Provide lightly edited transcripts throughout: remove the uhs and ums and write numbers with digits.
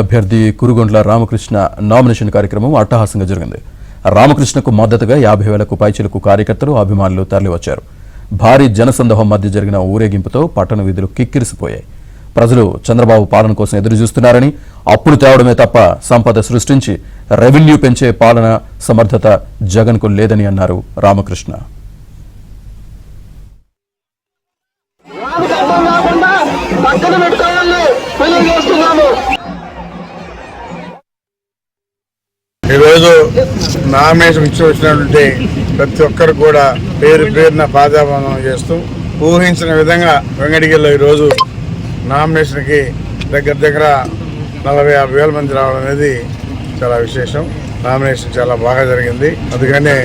అభ్యర్థి కురుగొండ్ల రామకృష్ణ నామినేషన్ కార్యక్రమం అట్టహాసంగా జరిగింది. రామకృష్ణకు మద్దతుగా 50,000కు పైచిలకు కార్యకర్తలు, అభిమానులు తరలివచ్చారు. భారీ జనసందోహం మధ్య జరిగిన ఊరేగింపుతో పట్టణ వీధులు కిక్కిరిసిపోయాయి. ప్రజలు చంద్రబాబు పాలన కోసం ఎదురుచూస్తున్నారని, అప్పులు తేవడమే తప్ప సంపద సృష్టించి రెవెన్యూ పెంచే పాలన సమర్థత జగన్కు లేదని అన్నారు రామకృష్ణ. ఈరోజు నామినేషన్ ఇచ్చి వచ్చినటువంటి ప్రతి ఒక్కరు కూడా పేరు పేరున పాదాబంధనం చేస్తూ ఊహించిన విధంగా వెంకటగిరిలో ఈరోజు నామినేషన్కి దగ్గర 40,000-50,000 మంది రావడం అనేది చాలా విశేషం. నామినేషన్ చాలా బాగా జరిగింది. అందుకనే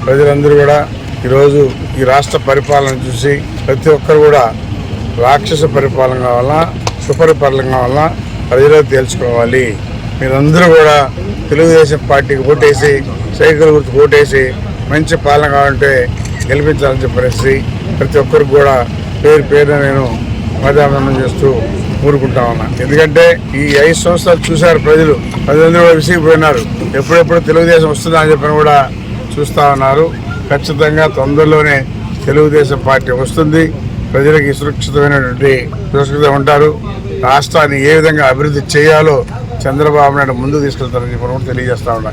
ప్రజలందరూ కూడా ఈరోజు ఈ రాష్ట్ర పరిపాలన చూసి ప్రతి ఒక్కరు కూడా రాక్షస పరిపాలన కావాలా, సుపరిపాలన కావాలా ప్రజలు తేల్చుకోవాలి. మీరందరూ కూడా తెలుగుదేశం పార్టీకి ఓటేసి, సైకిల్ గుర్తుకు ఓటేసి మంచి పాలన కావాలంటే గెలిపించాలని చెప్పేసి ప్రతి ఒక్కరికి కూడా పేరు పేరున నేను పాదాభివందనం చేస్తూ ఊరుకుంటా ఉన్నా. ఎందుకంటే ఈ 5 సంవత్సరాలు చూశారు ప్రజలందరూ కూడా విసిగిపోయినారు. ఎప్పుడెప్పుడు తెలుగుదేశం వస్తుందా అని చెప్పని కూడా చూస్తూ ఉన్నారు. ఖచ్చితంగా తొందరలోనే తెలుగుదేశం పార్టీ వస్తుంది. ప్రజలకి సురక్షిత ఉంటారు. రాష్ట్రాన్ని ఏ విధంగా అభివృద్ధి చేయాలో చంద్రబాబు నాయుడు ముందుకు తీసుకెళ్తారని చెప్పి తెలియజేస్తా ఉన్నా.